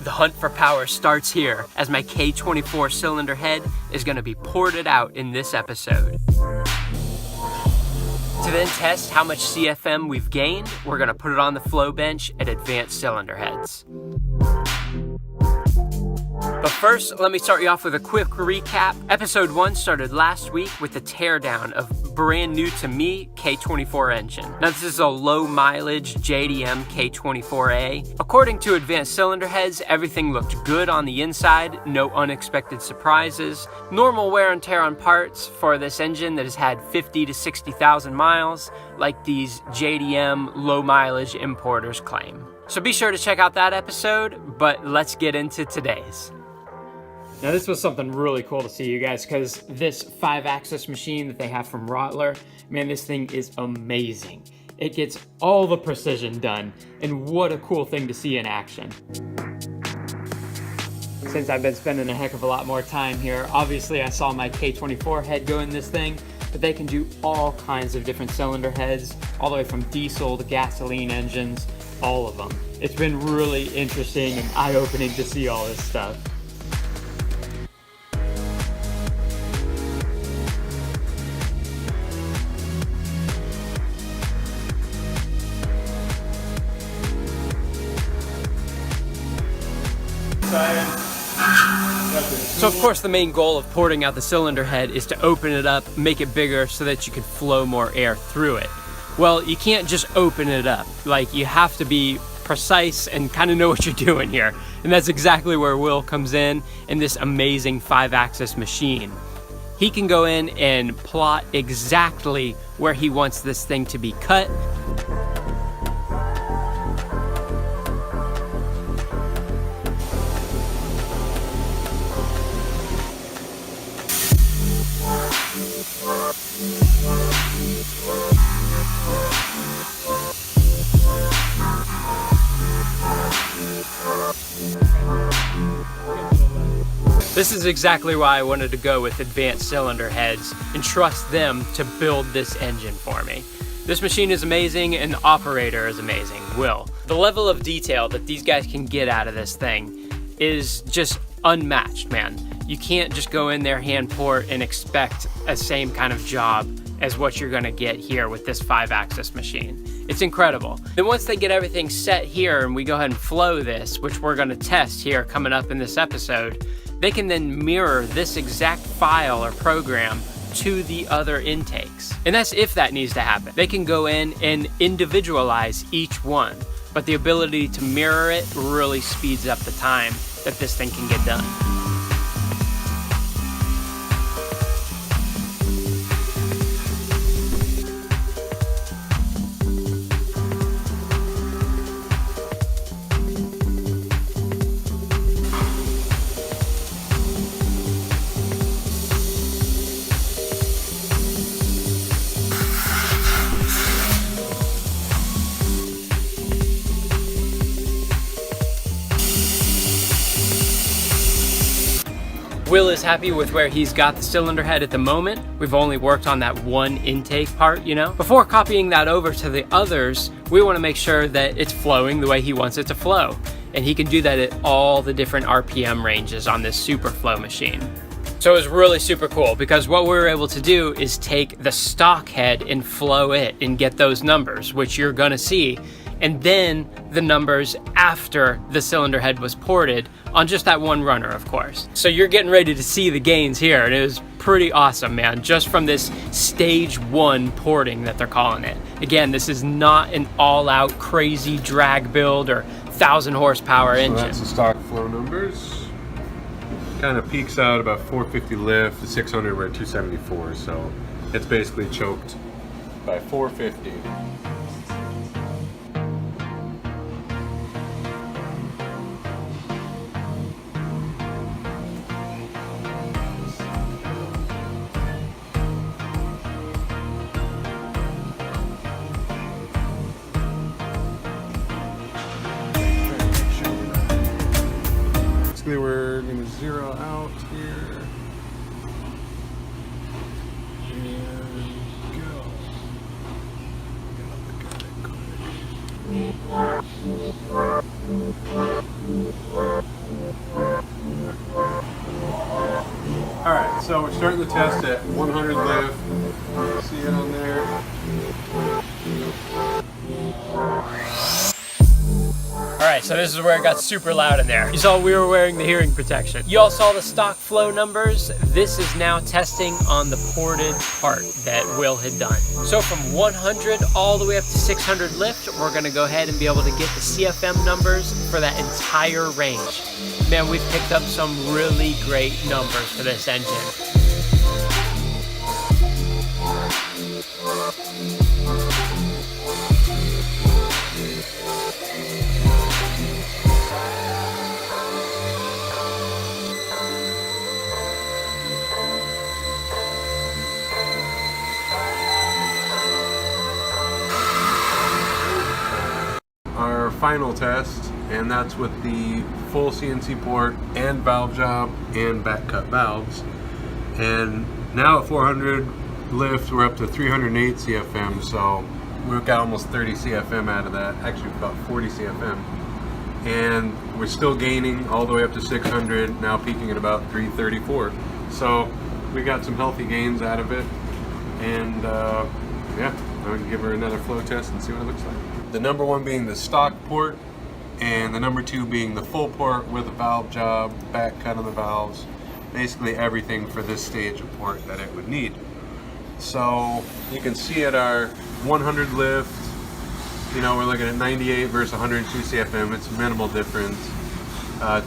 The hunt for power starts here as my K24 cylinder head is going to be ported out in this episode. To then test how much CFM we've gained, we're going to put it on the flow bench at Advanced Cylinder Heads. But first, let me start you off with a quick recap. Episode 1 started last week with the teardown of brand new to me K24 engine. Now this is a low mileage JDM K24A. According to Advanced Cylinder Heads, everything looked good on the inside, no unexpected surprises. Normal wear and tear on parts for this engine that has had 50 to 60,000 miles, like these JDM low mileage importers claim. So be sure to check out that episode, but let's get into today's. Now this was something really cool to see, you guys, because this 5-axis machine that they have from Rottler, man, this thing is amazing. It gets all the precision done, and what a cool thing to see in action. Since I've been spending a heck of a lot more time here, obviously I saw my K24 head go in this thing, but they can do all kinds of different cylinder heads, all the way from diesel to gasoline engines, all of them. It's been really interesting and eye-opening to see all this stuff. So of course the main goal of porting out the cylinder head is to open it up, make it bigger so that you can flow more air through it. Well, you can't just open it up. Like, you have to be precise and kind of know what you're doing here. And that's exactly where Will comes in this amazing 5-axis machine. He can go in and plot exactly where he wants this thing to be cut. This is exactly why I wanted to go with Advanced Cylinder Heads and trust them to build this engine for me. This machine is amazing and the operator is amazing, Will. The level of detail that these guys can get out of this thing is just unmatched, man. You can't just go in there, hand port, and expect a same kind of job as what you're gonna get here with this 5-axis machine. It's incredible. Then once they get everything set here and we go ahead and flow this, which we're gonna test here coming up in this episode, they can then mirror this exact file or program to the other intakes. And that's if that needs to happen. They can go in and individualize each one, but the ability to mirror it really speeds up the time that this thing can get done. Will is happy with where he's got the cylinder head at the moment. We've only worked on that one intake part, you know. Before copying that over to the others, we want to make sure that it's flowing the way he wants it to flow. And he can do that at all the different RPM ranges on this super flow machine. So it was really super cool because what we were able to do is take the stock head and flow it and get those numbers, which you're gonna see, and then the numbers after the cylinder head was ported on just that one runner, of course. So you're getting ready to see the gains here, and it was pretty awesome, man, just from this stage 1 porting that they're calling it. Again, this is not an all-out crazy drag build or 1,000 horsepower engine. That's the stock flow numbers. Kind of peaks out about 450 lift, the 600 we're at 274, so it's basically choked by 450. We're going to zero out here and go. Got it quick. So we're starting the test at 100 lift. See it on there? Alright, so this is where it got super loud in there. You saw we were wearing the hearing protection. You all saw the stock flow numbers. This is now testing on the ported part that Will had done. So from 100 all the way up to 600 lift, we're gonna go ahead and be able to get the CFM numbers for that entire range. Man, we've picked up some really great numbers for this engine. Our final test, and that's with the full CNC port and valve job and back cut valves. And now at 400 lift, we're up to 308 CFM, so we've got almost 30 CFM out of that, actually about 40 CFM. And we're still gaining all the way up to 600, now peaking at about 334. So we got some healthy gains out of it, and yeah, I'm gonna give her another flow test and see what it looks like. The number one being the stock port, and the number two being the full port with a valve job, back cut on the valves, basically everything for this stage of port that it would need. So you can see at our 100 lift, you know, we're looking at 98 versus 102 CFM. It's a minimal difference.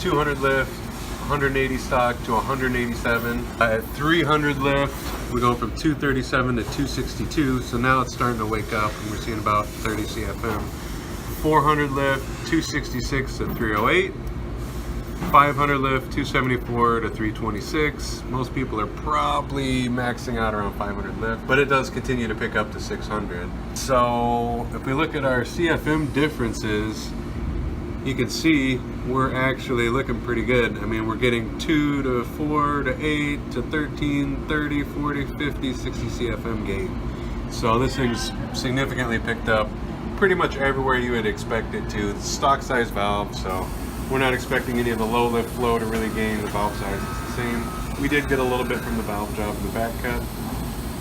200 lift, 180 stock to 187. At 300 lift, we go from 237 to 262. So now it's starting to wake up, and we're seeing about 30 CFM. 400 lift, 266 to 308. 500 lift, 274 to 326. Most people are probably maxing out around 500 lift, but it does continue to pick up to 600. So if we look at our CFM differences, you can see we're actually looking pretty good. I mean, we're getting 2 to 4 to 8 to 13, 30, 40, 50, 60 CFM gain. So this thing's significantly picked up pretty much everywhere you would expect it to. It's stock size valve, so we're not expecting any of the low lift flow to really gain. The valve size is the same. We did get a little bit from the valve job and the back cut.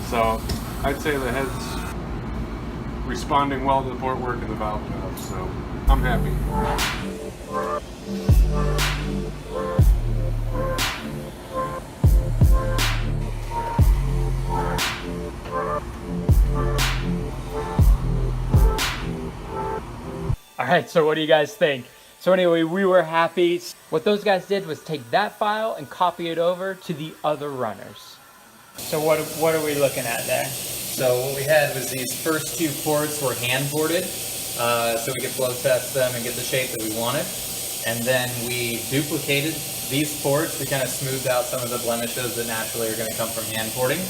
So I'd say the head's responding well to the port work and the valve job, so I'm happy. All right, so what do you guys think? So anyway, we were happy. What those guys did was take that file and copy it over to the other runners. So what are we looking at there? So what we had was these first two ports were hand boarded, so we could flow test them and get the shape that we wanted. And then we duplicated these ports. We kind of smoothed out some of the blemishes that naturally are going to come from hand porting.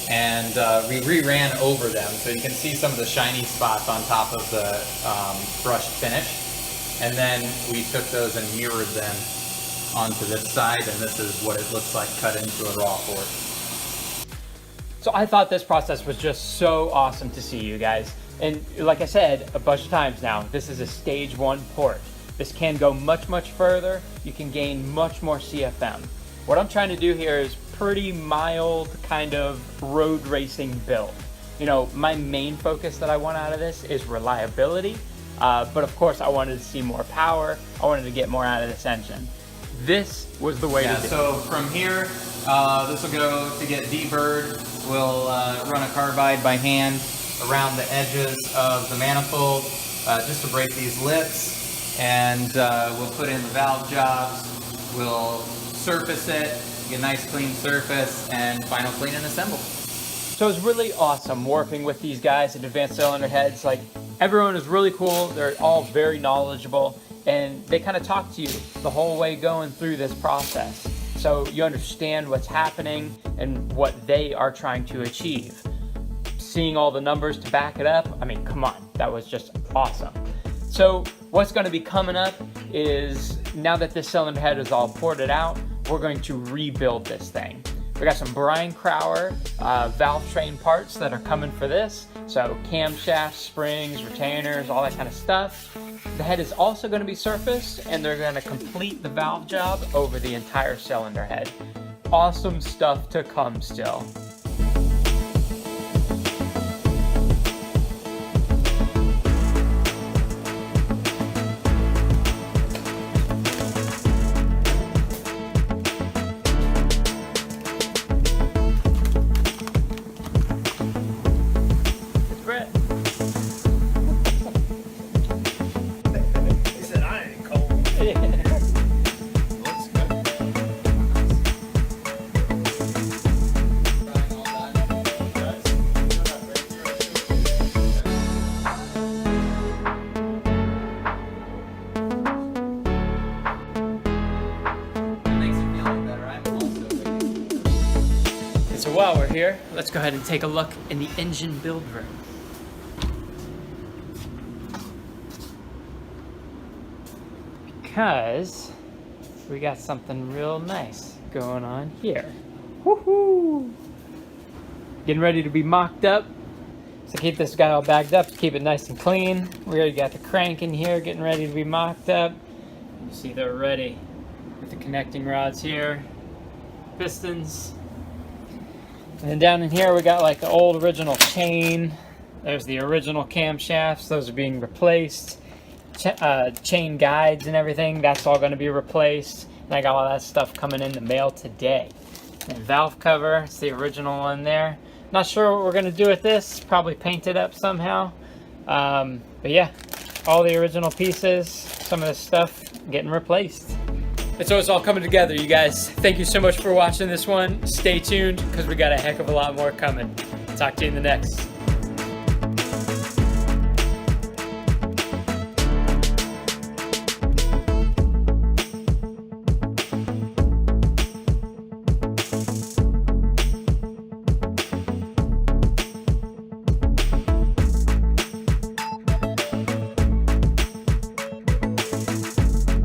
And we re-ran over them, so you can see some of the shiny spots on top of the brushed finish. And then we took those and mirrored them onto this side, and this is what it looks like cut into a raw port. So I thought this process was just so awesome to see, you guys. And like I said a bunch of times now, this is a stage 1 port. This can go much, much further. You can gain much more CFM. What I'm trying to do here is pretty mild kind of road racing build. You know, my main focus that I want out of this is reliability, but of course I wanted to see more power. I wanted to get more out of this engine. This was the way to do it. So from here, this will go to get deburred. We'll run a carbide by hand around the edges of the manifold just to break these lips, and we'll put in the valve jobs. We'll surface it, get a nice clean surface, and final clean and assemble. So it's really awesome working with these guys at Advanced Cylinder Heads. Like, everyone is really cool. They're all very knowledgeable, and they kind of talk to you the whole way going through this process. So you understand what's happening and what they are trying to achieve. Seeing all the numbers to back it up, I mean, come on, that was just awesome. So what's going to be coming up is, now that this cylinder head is all ported out, we're going to rebuild this thing. We got some Brian Crower valve train parts that are coming for this. So camshafts, springs, retainers, all that kind of stuff. The head is also going to be surfaced, and they're going to complete the valve job over the entire cylinder head. awesome stuff to come still. So while we're here, let's go ahead and take a look in the engine build room. Because we got something real nice going on here. Woohoo! Getting ready to be mocked up. So keep this guy all bagged up to keep it nice and clean. We already got the crank in here getting ready to be mocked up. You see they're ready with the connecting rods here, pistons. And then down in here we got like the old original chain. There's the original camshafts, those are being replaced. Chain guides and everything, that's all going to be replaced. And I got all that stuff coming in the mail today. And valve cover, it's the original one there. Not sure what we're going to do with this, probably paint it up somehow. But yeah, all the original pieces, some of this stuff getting replaced. And so it's all coming together, you guys. Thank you so much for watching this one. Stay tuned, because we got a heck of a lot more coming. Talk to you in the next.